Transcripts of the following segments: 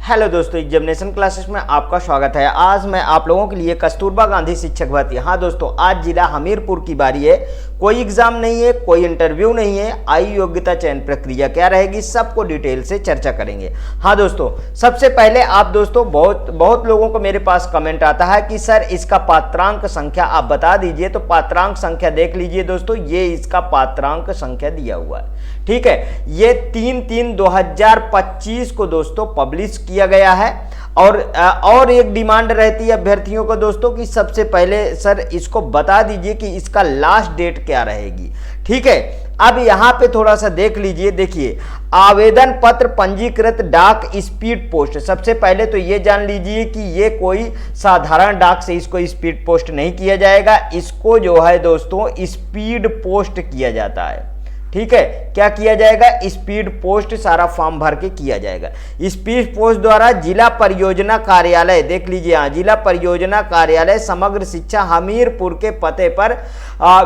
Hello दोस्तों, examination classes में आपका स्वागत है। आज मैं आप लोगों के लिए कस्तूरबा गांधी शिक्षक भर्ती। हाँ दोस्तों, आज जिला हमीरपुर की बारी है। कोई एग्जाम नहीं है, कोई इंटरव्यू नहीं है। आयु योग्यता चयन प्रक्रिया क्या रहेगी, सबको डिटेल से चर्चा करेंगे। हाँ दोस्तों, सबसे पहले आप दोस्तों बहुत लोगों को मेरे पास कमेंट आता है कि सर इसका पात्रांक संख्या आप बता दीजिए। तो पात्रांक संख्या देख लीजिए दोस्तों, ये इसका पात्रांक संख्या दिया हुआ है। ठीक है, ये 3/3/2025 को दोस्तों पब्लिश किया गया है। और एक डिमांड रहती है अभ्यर्थियों को दोस्तों कि सबसे पहले सर इसको बता दीजिए कि इसका लास्ट डेट क्या रहेगी। ठीक है, अब यहां पे थोड़ा सा देख लीजिए। देखिए, आवेदन पत्र पंजीकृत डाक स्पीड पोस्ट। सबसे पहले तो ये जान लीजिए कि ये कोई साधारण डाक से इसको स्पीड पोस्ट नहीं किया जाएगा। इसको जो है दोस्तों स्पीड पोस्ट किया जाता है। ठीक है, क्या किया जाएगा, स्पीड पोस्ट सारा फॉर्म भर के किया जाएगा। स्पीड पोस्ट द्वारा जिला परियोजना कार्यालय, देख लीजिए यहाँ, जिला परियोजना कार्यालय समग्र शिक्षा हमीरपुर के पते पर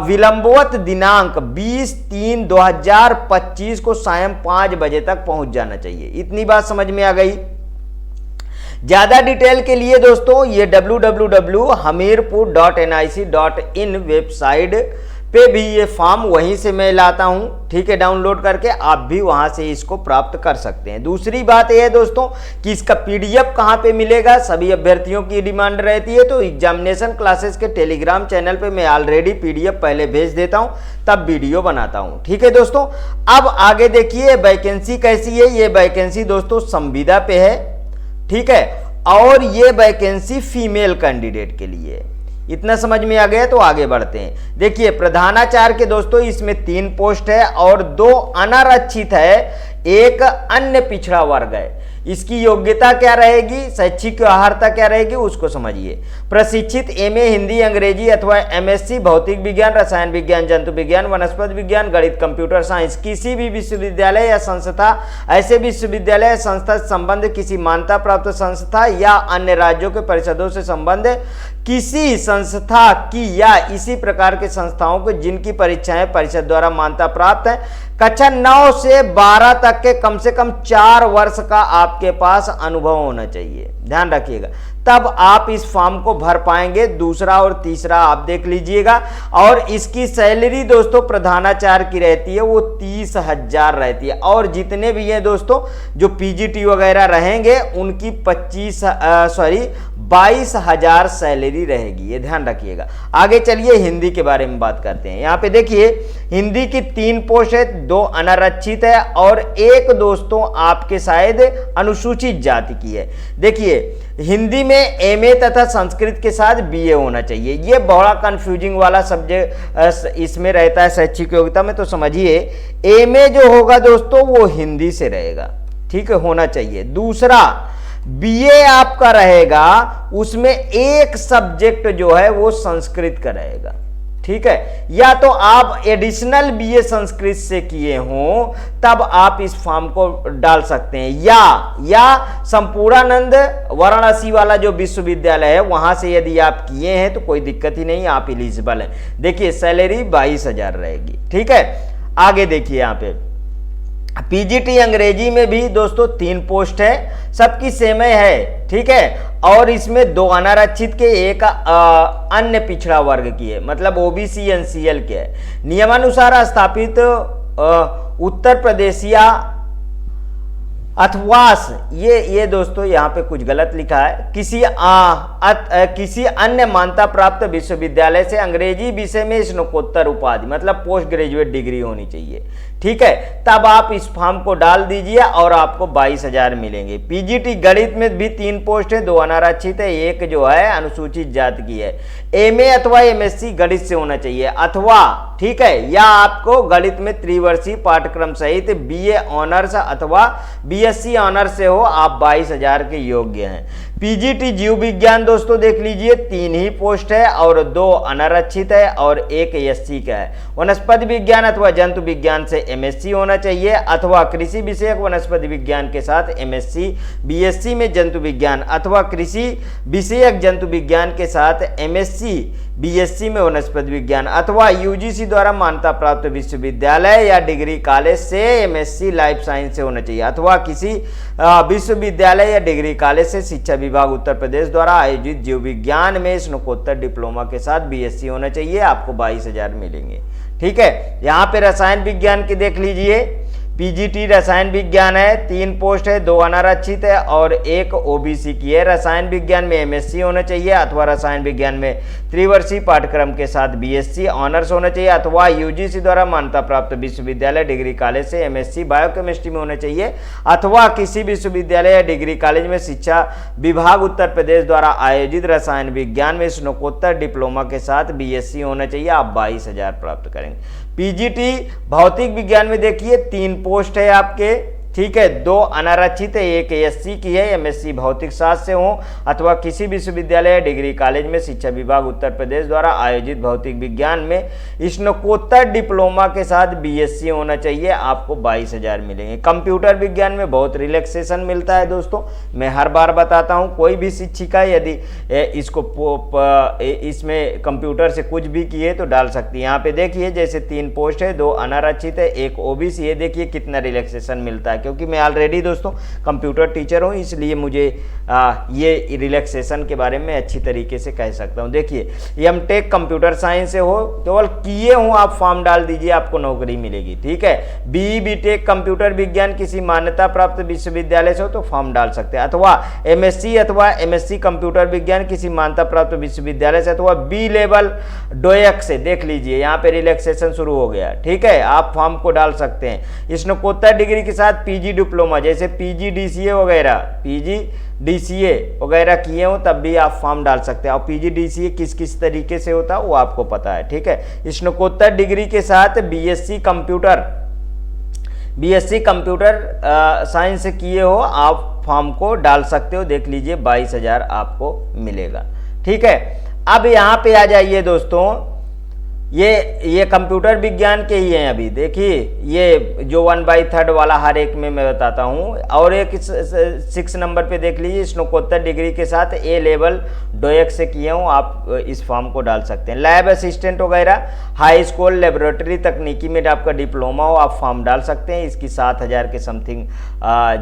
विलंबवत दिनांक 20/3/2025 को सायं 5 बजे तक पहुंच जाना चाहिए। इतनी बात समझ में आ गई। ज्यादा डिटेल के लिए दोस्तों ये www.hamirpur.nic.in वेबसाइट पे भी ये फॉर्म वहीं से मैं लाता हूं। ठीक है, डाउनलोड करके आप भी वहां से इसको प्राप्त कर सकते हैं। दूसरी बात यह है दोस्तों कि इसका पीडीएफ कहां पे मिलेगा, सभी अभ्यर्थियों की डिमांड रहती है। तो एग्जामिनेशन क्लासेस के टेलीग्राम चैनल पे मैं ऑलरेडी पीडीएफ पहले भेज देता हूं, तब वीडियो बनाता हूं। ठीक है दोस्तों, अब आगे देखिए वैकेंसी कैसी है। ये वैकेंसी दोस्तों संविदा पे है। ठीक है, और ये वैकेंसी फीमेल कैंडिडेट के लिए। इतना समझ में आ गया, तो आगे बढ़ते हैं। देखिए, प्रधानाचार्य के दोस्तों इसमें 3 पोस्ट है और 2 अनारक्षित है, एक अन्य पिछड़ा वर्ग है। इसकी योग्यता क्या रहेगी, शैक्षिक अर्हता क्या रहेगी, उसको समझिए। प्रशिक्षित एमए हिंदी अंग्रेजी अथवा एमएससी भौतिक विज्ञान, रसायन विज्ञान, जंतु विज्ञान, वनस्पति विज्ञान, गणित, कंप्यूटर साइंस किसी भी विश्वविद्यालय या संस्था, ऐसे विश्वविद्यालय या संस्था से संबंध किसी मान्यता प्राप्त संस्था या अन्य राज्यों के परिषदों से संबंध किसी संस्था की या इसी प्रकार के संस्थाओं को जिनकी परीक्षाएं परिषद द्वारा मान्यता प्राप्त है। कक्षा 9 से 12 तक के कम से कम 4 वर्ष का आपके पास अनुभव होना चाहिए, ध्यान रखिएगा, तब आप इस फॉर्म को भर पाएंगे। दूसरा और तीसरा आप देख लीजिएगा। और इसकी सैलरी दोस्तों प्रधानाचार्य की रहती है वो 30,000 रहती है। और जितने भी हैं दोस्तों जो पीजीटी वगैरह रहेंगे उनकी 22,000 सैलरी रहेगी, ये ध्यान रखिएगा। आगे चलिए हिंदी के बारे में बात करते हैं। यहाँ पे देखिए, हिंदी की 3 पोस्ट है, 2 अनारक्षित है और एक दोस्तों आपके शायद अनुसूचित जाति की है। देखिए, हिंदी में एमए तथा संस्कृत के साथ बीए होना चाहिए। ये बड़ा कंफ्यूजिंग वाला सब्जेक्ट इसमें रहता है शैक्षिक योग्यता में, तो समझिए एमए जो होगा दोस्तों वो हिंदी से रहेगा। ठीक है, होना चाहिए। दूसरा, बीए आपका रहेगा, उसमें एक सब्जेक्ट जो है वो संस्कृत का रहेगा। ठीक है, या तो आप एडिशनल बीए संस्कृत से किए हों तब आप इस फॉर्म को डाल सकते हैं, या संपूर्णानंद वाराणसी वाला जो विश्वविद्यालय है वहां से यदि आप किए हैं तो कोई दिक्कत ही नहीं, आप एलिजिबल हैं। देखिए, सैलरी 22,000 रहेगी। ठीक है, आगे देखिए, यहाँ पे पीजीटी अंग्रेजी में भी दोस्तों 3 पोस्ट है, सबकी सेम है। ठीक है, और इसमें 2 अनारक्षित के, एक अन्य पिछड़ा वर्ग की है, मतलब ओबीसी एनसीएल के है। नियमानुसार स्थापित उत्तर प्रदेशिया अथवास, ये दोस्तों यहाँ पे कुछ गलत लिखा है, किसी अन्य मान्यता प्राप्त विश्वविद्यालय से अंग्रेजी विषय में स्नातकोत्तर उपाधि, मतलब पोस्ट ग्रेजुएट डिग्री होनी चाहिए। ठीक है, तब आप इस फॉर्म को डाल दीजिए और आपको 22,000 मिलेंगे। पीजीटी गणित में भी 3 पोस्ट है, 2 अनारक्षित है, एक जो है अनुसूचित जाति की है। एमए अथवा एमएससी गणित से होना चाहिए, अथवा ठीक है, या आपको गणित में त्रिवर्षीय पाठ्यक्रम सहित बीए ऑनर्स अथवा बीएससी ऑनर्स से हो, आप 22,000 के योग्य हैं। पीजीटी जीव विज्ञान दोस्तों देख लीजिए, 3 ही पोस्ट है और 2 अनारक्षित है और एक एससी का है। वनस्पति विज्ञान अथवा जंतु विज्ञान से एमएससी होना चाहिए, अथवा कृषि विषयक वनस्पति विज्ञान के साथ एमएससी, बीएससी में जंतु विज्ञान अथवा कृषि विषयक जंतु विज्ञान के साथ एमएससी बीएससी में वनस्पति विज्ञान, अथवा यूजीसी द्वारा मान्यता प्राप्त विश्वविद्यालय या डिग्री कॉलेज से एमएससी लाइफ साइंस से होना चाहिए, अथवा किसी विश्वविद्यालय या डिग्री कॉलेज से शिक्षा विभाग उत्तर प्रदेश द्वारा आयोजित जीव विज्ञान में स्नातकोत्तर डिप्लोमा के साथ बीएससी होना चाहिए। आपको 22,000 मिलेंगे। ठीक है, यहाँ पे रसायन विज्ञान की देख लीजिए, पीजीटी रसायन विज्ञान है, 3 पोस्ट है, 2 अनारक्षित है और 1 ओबीसी की है। रसायन विज्ञान में एमएससी होना चाहिए, अथवा रसायन विज्ञान में त्रिवर्षीय पाठ्यक्रम के साथ बीएससी ऑनर्स होना चाहिए, अथवा यूजीसी द्वारा मान्यता प्राप्त विश्वविद्यालय डिग्री कॉलेज से एमएससी बायोकेमिस्ट्री में होना चाहिए, अथवा किसी विश्वविद्यालय या डिग्री कॉलेज में शिक्षा विभाग उत्तर प्रदेश द्वारा आयोजित रसायन विज्ञान में स्नातकोत्तर डिप्लोमा के साथ बीएससी होना चाहिए। आप 22,000 प्राप्त करेंगे। पीजीटी भौतिक विज्ञान में देखिए 3 पोस्ट है आपके, ठीक है, 2 अनारक्षित है, 1 एससी की है, एमएससी भौतिक शास्त्र से हो, अथवा किसी विश्वविद्यालय डिग्री कॉलेज में शिक्षा विभाग उत्तर प्रदेश द्वारा आयोजित भौतिक विज्ञान में स्नातकोत्तर डिप्लोमा के साथ बीएससी होना चाहिए। आपको 22,000 मिलेंगे। कंप्यूटर विज्ञान में बहुत रिलैक्सेशन मिलता है दोस्तों, मैं हर बार बताता हूँ। कोई भी शिक्षिका यदि इसमें कंप्यूटर से कुछ भी किए तो डाल सकती है। यहाँ पे देखिए जैसे 3 पोस्ट है, 2 अनारक्षित है, 1 ओबीसी है, देखिए कितना रिलैक्सेशन मिलता है, क्योंकि मैं ऑलरेडी दोस्तों कंप्यूटर टीचर हूं, इसलिए मुझे ये रिलैक्सेशन के बारे में अच्छी तरीके से कह सकता हूं। देखिए एमटेक कंप्यूटर साइंस से हो, केवल किए हूं आप फॉर्म डाल दीजिए, आपको नौकरी मिलेगी। ठीक है, बीई बीटेक कंप्यूटर विज्ञान किसी मान्यता प्राप्त विश्वविद्यालय से हो तो फॉर्म डाल सकते हैं, अथवा एमएससी अथवा एमएससी कंप्यूटर विज्ञान किसी मान्यता प्राप्त विश्वविद्यालय से, अथवा बी लेवल डोएक से। देख लीजिए यहाँ पे रिलैक्सेशन शुरू हो गया। ठीक है, आप फॉर्म को डाल सकते हैं। स्नातकोत्तर डिग्री के साथ पीजी डिप्लोमा जैसे पीजीडीसीए वगैरह, पीजीडीसीए वगैरह किए हो तब भी आप फॉर्म डाल सकते हैं। और पीजीडीसीए किस किस तरीके से होता है वो आपको पता है। ठीक है, स्नातकोत्तर डिग्री के साथ बीएससी कंप्यूटर साइंस से किए हो, आप फॉर्म को डाल सकते हो। देख लीजिए 22,000 आपको मिलेगा। ठीक है, अब यहाँ पे आ जाइए दोस्तों, ये कंप्यूटर विज्ञान के ही हैं। अभी देखिए ये जो 1/3 वाला हर एक में मैं बताता हूँ। और एक 6 नंबर पे देख लीजिए, स्नातकोत्तर डिग्री के साथ ए लेवल डोएक से किए हूँ, आप इस फॉर्म को डाल सकते हैं। लैब असिस्टेंट वगैरह, हाई स्कूल लेबोरेटरी तकनीकी में आपका डिप्लोमा हो, आप फॉर्म डाल सकते हैं। इसकी 7,000 के समथिंग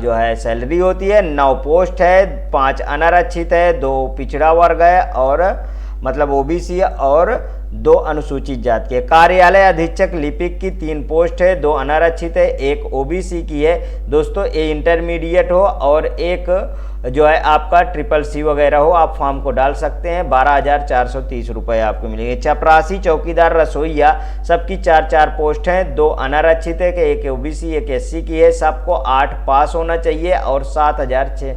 जो है सैलरी होती है। 9 पोस्ट है, 5 अनारक्षित है, 2 पिछड़ा वर्ग है और मतलब ओबीसी है, और 2 अनुसूचित जाति के। कार्यालय अधीक्षक लिपिक की 3 पोस्ट है, 2 अनारक्षित है, 1 ओबीसी की है। दोस्तों ये इंटरमीडिएट हो और एक जो है आपका CCC वगैरह हो, आप फॉर्म को डाल सकते हैं। 12,430 रुपये आपको मिलेंगे। चपरासी चौकीदार रसोईया सबकी 4 पोस्ट हैं, 2 अनारक्षित है, 1 ओबीसी 1 एससी की है। सबको 8 पास होना चाहिए और 7,000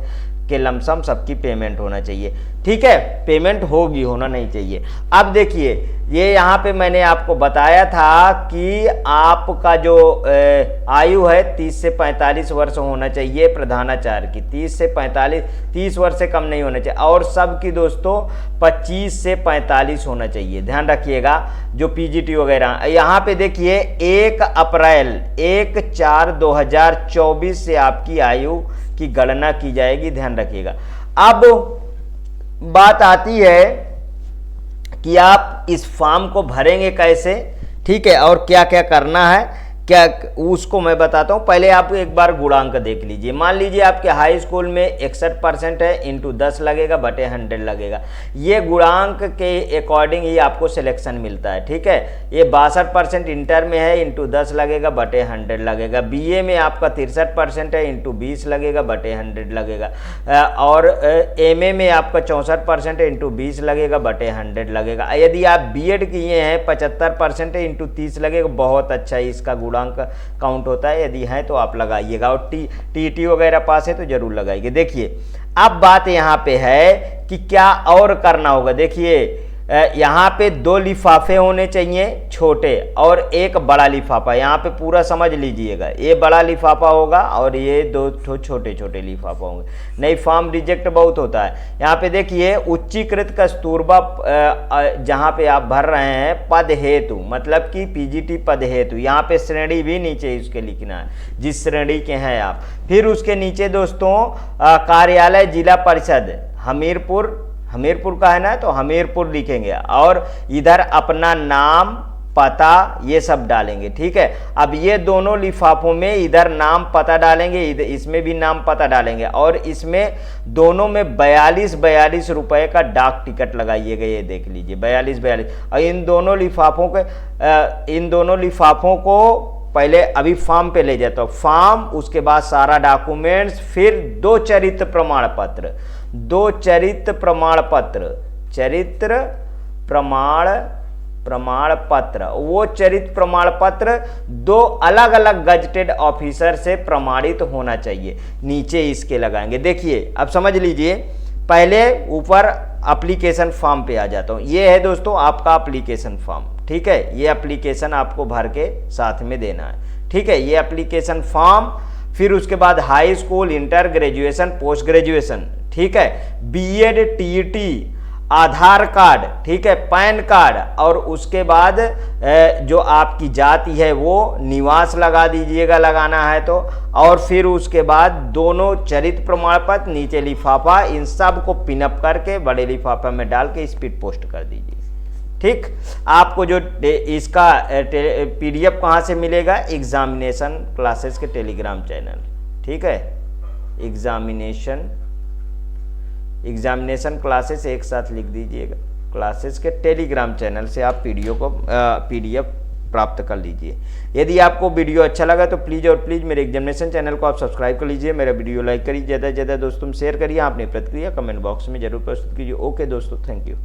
के लमसम सबकी पेमेंट होना चाहिए। ठीक है, पेमेंट होगी, होना नहीं चाहिए। अब देखिए ये यहाँ पे मैंने आपको बताया था कि आपका जो आयु है 30 से 45 वर्ष होना चाहिए प्रधानाचार्य की, 30 से 45, 30 वर्ष से कम नहीं होना चाहिए। और सबकी दोस्तों 25 से 45 होना चाहिए, ध्यान रखिएगा। जो पीजीटी वगैरह, यहाँ पे देखिए 1 अप्रैल 1/4/2024 से आपकी आयु की गणना की जाएगी, ध्यान रखिएगा। अब बात आती है कि आप इस फॉर्म को भरेंगे कैसे, ठीक है, और क्या क्या करना है, क्या उसको मैं बताता हूँ। पहले आप एक बार गुणांक देख लीजिए। मान लीजिए आपके हाई स्कूल में 61% है, इंटू 10 लगेगा बटे 100 लगेगा। ये गुणांक के अकॉर्डिंग ही आपको सिलेक्शन मिलता है। ठीक है, ये 62% इंटर में है, इंटू 10 लगेगा बटे 100 लगेगा। बीए में आपका 63% है, इंटू 20 लगेगा बटे 100 लगेगा। और एमए में आपका 64% है, इंटू 20 लगेगा बटे 100 लगेगा। यदि आप बीएड किए हैं 75% है, इंटू 30 लगेगा। बहुत अच्छा है, इसका गुणांक काउंट होता है। यदि है तो आप लगाइएगा, और टीटी वगैरह पास है तो जरूर लगाइए। देखिए अब बात यहाँ पे है कि क्या और करना होगा। देखिए यहाँ पे 2 लिफाफे होने चाहिए छोटे और एक बड़ा लिफाफा। यहाँ पे पूरा समझ लीजिएगा, ये बड़ा लिफाफा होगा और ये 2 छोटे छोटे लिफाफा होंगे, नहीं फॉर्म रिजेक्ट बहुत होता है। यहाँ पे देखिए उच्चीकृत कस्तूरबा जहाँ पे आप भर रहे हैं पद हेतु, मतलब कि पीजीटी पद हेतु, यहाँ पे श्रेणी भी नीचे उसके लिखना है जिस श्रेणी के हैं आप। फिर उसके नीचे दोस्तों कार्यालय जिला परिषद हमीरपुर का है ना, तो हमीरपुर लिखेंगे और इधर अपना नाम पता ये सब डालेंगे। ठीक है, अब ये दोनों लिफाफों में इधर नाम पता डालेंगे, इधर इसमें भी नाम पता डालेंगे और इसमें दोनों में 42 रुपए का डाक टिकट लगाइएगा। ये देख लीजिए 42। और इन दोनों लिफाफों को पहले अभी फॉर्म पे ले जाता हूँ, फॉर्म, उसके बाद सारा डॉक्यूमेंट्स, फिर 2 चरित्र प्रमाण पत्र, 2 चरित्र प्रमाण पत्र, वो चरित्र प्रमाण पत्र 2 अलग अलग गजटेड ऑफिसर से प्रमाणित होना चाहिए। नीचे इसके लगाएंगे। देखिए अब समझ लीजिए, पहले ऊपर एप्लीकेशन फॉर्म पे आ जाता हूँ। ये है दोस्तों आपका एप्लीकेशन फॉर्म। ठीक है, ये एप्लीकेशन आपको भर के साथ में देना है। ठीक है, ये एप्लीकेशन फॉर्म, फिर उसके बाद high school, inter, graduation, post graduation, ठीक है, बीएड, टीईटी, आधार कार्ड, ठीक है, पैन कार्ड, और उसके बाद जो आपकी जाति है वो निवास लगा दीजिएगा, लगाना है तो, और फिर उसके बाद दोनों चरित्र प्रमाण पत्र, नीचे लिफाफा, इन सब को पिनअप करके बड़े लिफाफा में डाल के स्पीड पोस्ट कर दीजिए। ठीक, आपको जो इसका पीडीएफ कहाँ से मिलेगा? एग्जामिनेशन क्लासेस के टेलीग्राम चैनल। ठीक है, एग्जामिनेशन क्लासेस एक साथ लिख दीजिएगा, क्लासेस के टेलीग्राम चैनल से आप पीडीएफ प्राप्त कर लीजिए। यदि आपको वीडियो अच्छा लगा तो प्लीज़ मेरे एग्जामिनेशन चैनल को आप सब्सक्राइब कर लीजिए, मेरा वीडियो लाइक करिए, ज़्यादा से ज़्यादा दोस्तों शेयर करिए, अपनी प्रतिक्रिया कमेंट बॉक्स में जरूर प्रस्तुत कीजिए। ओके दोस्तों, थैंक यू।